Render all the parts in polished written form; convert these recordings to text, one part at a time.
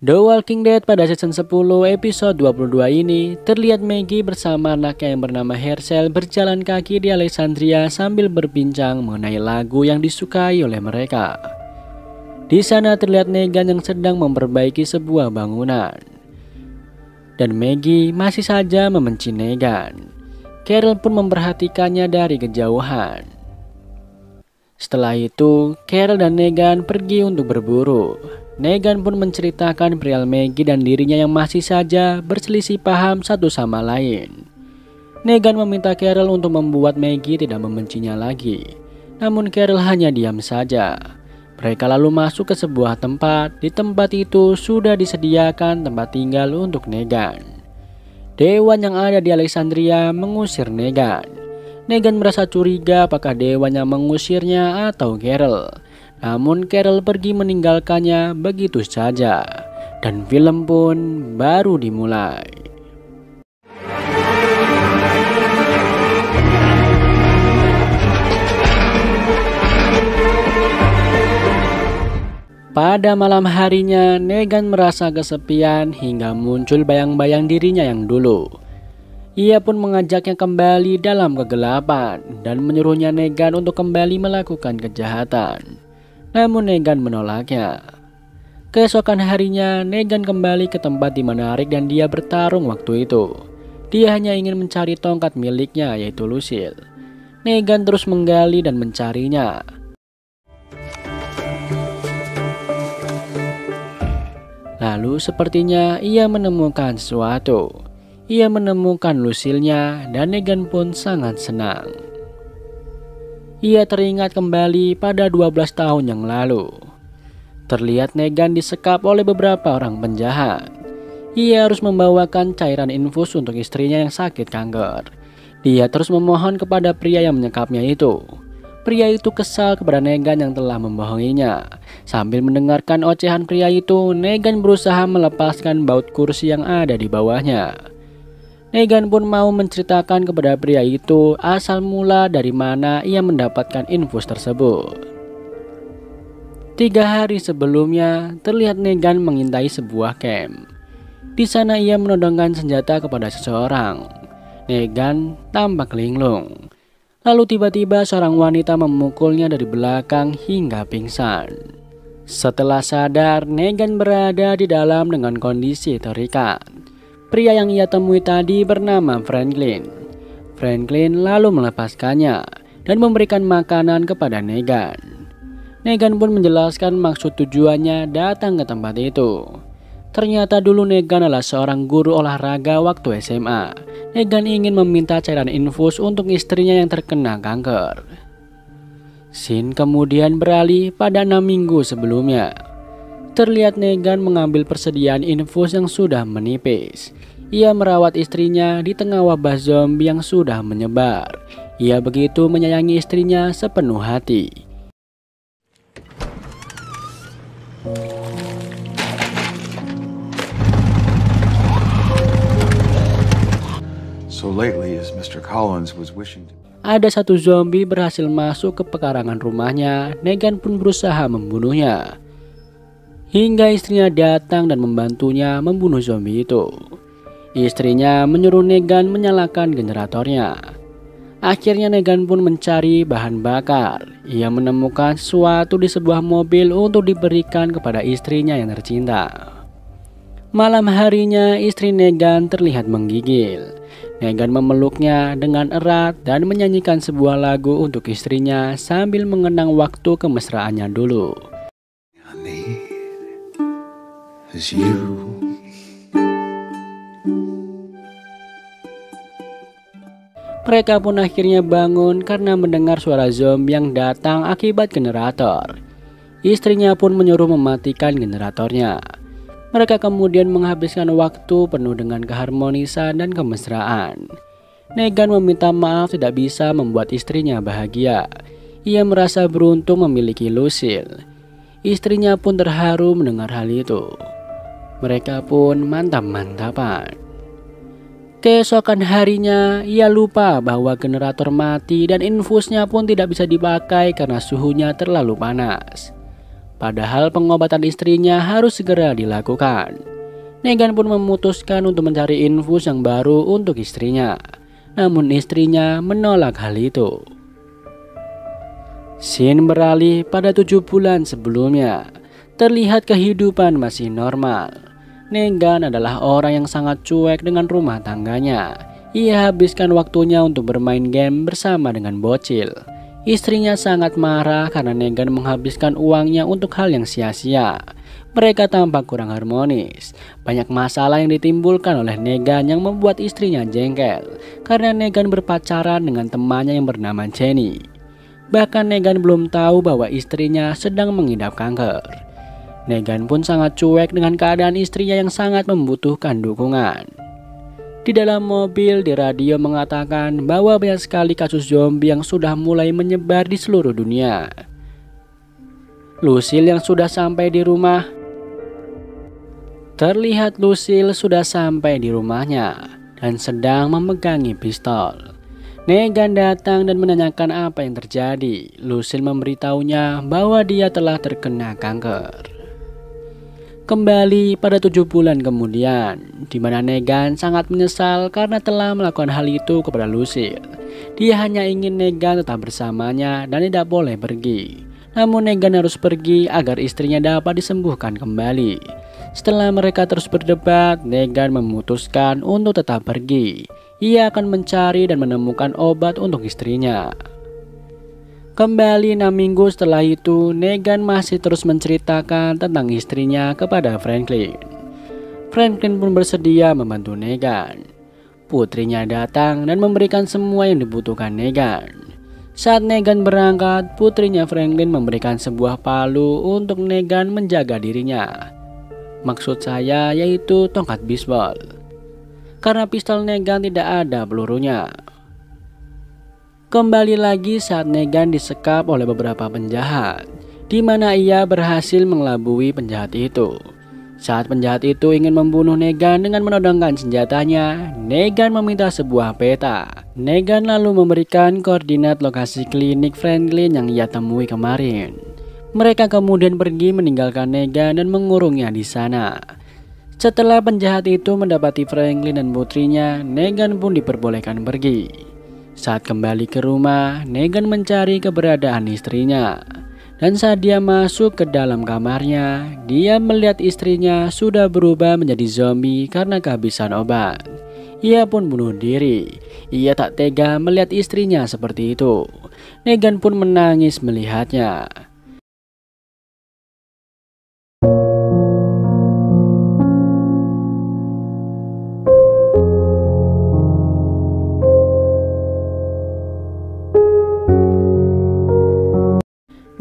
The Walking Dead pada season 10 episode 22 ini terlihat Maggie bersama anaknya yang bernama Hershel berjalan kaki di Alexandria sambil berbincang mengenai lagu yang disukai oleh mereka. Di sana terlihat Negan yang sedang memperbaiki sebuah bangunan. Dan Maggie masih saja membenci Negan. Carol pun memperhatikannya dari kejauhan. Setelah itu, Carol dan Negan pergi untuk berburu. Negan pun menceritakan perihal Maggie dan dirinya yang masih saja berselisih paham satu sama lain. Negan meminta Carol untuk membuat Maggie tidak membencinya lagi. Namun Carol hanya diam saja. Mereka lalu masuk ke sebuah tempat. Di tempat itu sudah disediakan tempat tinggal untuk Negan. Dewan yang ada di Alexandria mengusir Negan. Negan merasa curiga apakah dewan yang mengusirnya atau Carol. Namun Carol pergi meninggalkannya begitu saja. Dan film pun baru dimulai. Pada malam harinya, Negan merasa kesepian hingga muncul bayang-bayang dirinya yang dulu. Ia pun mengajaknya kembali dalam kegelapan dan menyuruhnya Negan untuk kembali melakukan kejahatan. Namun Negan menolaknya. Keesokan harinya, Negan kembali ke tempat di mana Rick dan dia bertarung waktu itu. Dia hanya ingin mencari tongkat miliknya, yaitu Lucille. Negan terus menggali dan mencarinya. Lalu sepertinya ia menemukan sesuatu. Ia menemukan Lucille-nya dan Negan pun sangat senang. Ia teringat kembali pada 12 tahun yang lalu. Terlihat Negan disekap oleh beberapa orang penjahat. Ia harus membawakan cairan infus untuk istrinya yang sakit kanker. Dia terus memohon kepada pria yang menyekapnya itu. Pria itu kesal kepada Negan yang telah membohonginya. Sambil mendengarkan ocehan pria itu, Negan berusaha melepaskan baut kursi yang ada di bawahnya. Negan pun mau menceritakan kepada pria itu asal mula dari mana ia mendapatkan infus tersebut. 3 hari sebelumnya, terlihat Negan mengintai sebuah camp. Di sana ia menodongkan senjata kepada seseorang. Negan tampak linglung. Lalu tiba-tiba seorang wanita memukulnya dari belakang hingga pingsan. Setelah sadar, Negan berada di dalam dengan kondisi terikat. Pria yang ia temui tadi bernama Franklin. Franklin lalu melepaskannya dan memberikan makanan kepada Negan. Negan pun menjelaskan maksud tujuannya datang ke tempat itu. Ternyata dulu Negan adalah seorang guru olahraga waktu SMA. Negan ingin meminta cairan infus untuk istrinya yang terkena kanker. Scene kemudian beralih pada 6 minggu sebelumnya. Terlihat Negan mengambil persediaan infus yang sudah menipis. Ia merawat istrinya di tengah wabah zombie yang sudah menyebar. Ia begitu menyayangi istrinya sepenuh hati. So lately, as Mr. Collins was wishing to... Ada satu zombie berhasil masuk ke pekarangan rumahnya. Negan pun berusaha membunuhnya. Hingga istrinya datang dan membantunya membunuh zombie itu. Istrinya menyuruh Negan menyalakan generatornya. Akhirnya Negan pun mencari bahan bakar. Ia menemukan sesuatu di sebuah mobil untuk diberikan kepada istrinya yang tercinta. Malam harinya istri Negan terlihat menggigil. Negan memeluknya dengan erat dan menyanyikan sebuah lagu untuk istrinya sambil mengenang waktu kemesraannya dulu. Is you. Mereka pun akhirnya bangun karena mendengar suara zombie yang datang akibat generator. Istrinya pun menyuruh mematikan generatornya. Mereka kemudian menghabiskan waktu penuh dengan keharmonisan dan kemesraan. Negan meminta maaf tidak bisa membuat istrinya bahagia. Ia merasa beruntung memiliki Lucille. Istrinya pun terharu mendengar hal itu. Mereka pun mantap-mantapan. Keesokan harinya, ia lupa bahwa generator mati dan infusnya pun tidak bisa dipakai karena suhunya terlalu panas. Padahal pengobatan istrinya harus segera dilakukan. Negan pun memutuskan untuk mencari infus yang baru untuk istrinya. Namun istrinya menolak hal itu. Scene beralih pada 7 bulan sebelumnya. Terlihat kehidupan masih normal. Negan adalah orang yang sangat cuek dengan rumah tangganya. Ia habiskan waktunya untuk bermain game bersama dengan bocil. Istrinya sangat marah karena Negan menghabiskan uangnya untuk hal yang sia-sia. Mereka tampak kurang harmonis. Banyak masalah yang ditimbulkan oleh Negan yang membuat istrinya jengkel karena Negan berpacaran dengan temannya yang bernama Jenny. Bahkan Negan belum tahu bahwa istrinya sedang mengidap kanker. Negan pun sangat cuek dengan keadaan istrinya yang sangat membutuhkan dukungan. Di dalam mobil, di radio mengatakan bahwa banyak sekali kasus zombie yang sudah mulai menyebar di seluruh dunia. Lucille yang sudah sampai di rumah. Terlihat Lucille sudah sampai di rumahnya dan sedang memegangi pistol. Negan datang dan menanyakan apa yang terjadi. Lucille memberitahunya bahwa dia telah terkena kanker. Kembali pada 7 bulan kemudian, di mana Negan sangat menyesal karena telah melakukan hal itu kepada Lucille. Dia hanya ingin Negan tetap bersamanya dan tidak boleh pergi. Namun Negan harus pergi agar istrinya dapat disembuhkan kembali. Setelah mereka terus berdebat, Negan memutuskan untuk tetap pergi. Ia akan mencari dan menemukan obat untuk istrinya. Kembali 6 minggu setelah itu, Negan masih terus menceritakan tentang istrinya kepada Franklin. Franklin pun bersedia membantu Negan. Putrinya datang dan memberikan semua yang dibutuhkan Negan. Saat Negan berangkat, putrinya Franklin memberikan sebuah palu untuk Negan menjaga dirinya. Maksud saya yaitu tongkat bisbol. Karena pistol Negan tidak ada pelurunya. Kembali lagi saat Negan disekap oleh beberapa penjahat, di mana ia berhasil mengelabui penjahat itu. Saat penjahat itu ingin membunuh Negan dengan menodongkan senjatanya, Negan meminta sebuah peta. Negan lalu memberikan koordinat lokasi klinik Franklin yang ia temui kemarin. Mereka kemudian pergi meninggalkan Negan dan mengurungnya di sana. Setelah penjahat itu mendapati Franklin dan putrinya, Negan pun diperbolehkan pergi. Saat kembali ke rumah, Negan mencari keberadaan istrinya. Dan saat dia masuk ke dalam kamarnya, dia melihat istrinya sudah berubah menjadi zombie karena kehabisan obat. Ia pun bunuh diri. Ia tak tega melihat istrinya seperti itu. Negan pun menangis melihatnya.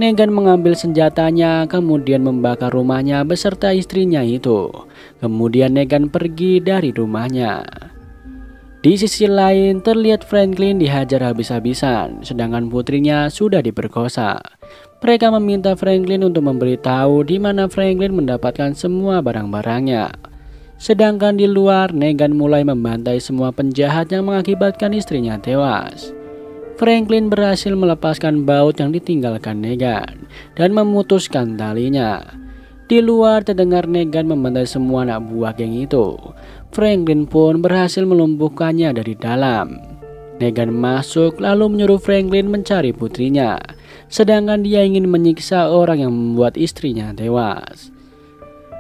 Negan mengambil senjatanya, kemudian membakar rumahnya beserta istrinya itu. Kemudian Negan pergi dari rumahnya. Di sisi lain, terlihat Franklin dihajar habis-habisan, sedangkan putrinya sudah diperkosa. Mereka meminta Franklin untuk memberitahu di mana Franklin mendapatkan semua barang-barangnya. Sedangkan di luar, Negan mulai membantai semua penjahat yang mengakibatkan istrinya tewas. Franklin berhasil melepaskan baut yang ditinggalkan Negan dan memutuskan talinya. Di luar terdengar Negan membantai semua anak buah geng itu. Franklin pun berhasil melumpuhkannya dari dalam. Negan masuk lalu menyuruh Franklin mencari putrinya, sedangkan dia ingin menyiksa orang yang membuat istrinya tewas.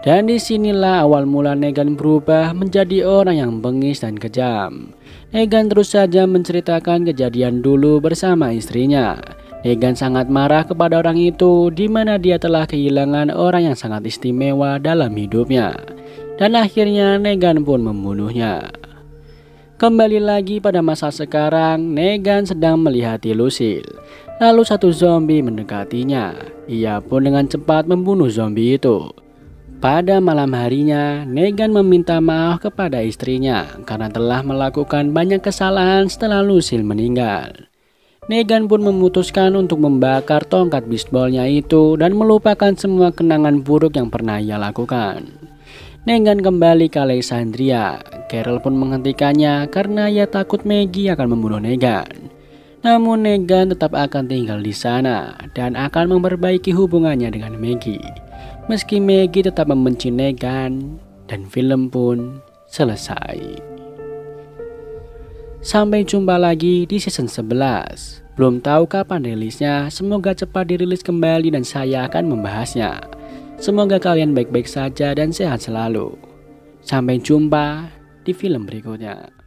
Dan disinilah awal mula Negan berubah menjadi orang yang bengis dan kejam. Negan terus saja menceritakan kejadian dulu bersama istrinya. Negan sangat marah kepada orang itu, di mana dia telah kehilangan orang yang sangat istimewa dalam hidupnya. Dan akhirnya Negan pun membunuhnya. Kembali lagi pada masa sekarang, Negan sedang melihati Lucille. Lalu satu zombie mendekatinya. Ia pun dengan cepat membunuh zombie itu. Pada malam harinya, Negan meminta maaf kepada istrinya karena telah melakukan banyak kesalahan setelah Lucille meninggal. Negan pun memutuskan untuk membakar tongkat bisbolnya itu dan melupakan semua kenangan buruk yang pernah ia lakukan. Negan kembali ke Alexandria. Carol pun menghentikannya karena ia takut Maggie akan membunuh Negan. Namun Negan tetap akan tinggal di sana dan akan memperbaiki hubungannya dengan Maggie. Meski Maggie tetap membenci Negan dan film pun selesai. Sampai jumpa lagi di season 11. Belum tahu kapan rilisnya, semoga cepat dirilis kembali dan saya akan membahasnya. Semoga kalian baik-baik saja dan sehat selalu. Sampai jumpa di film berikutnya.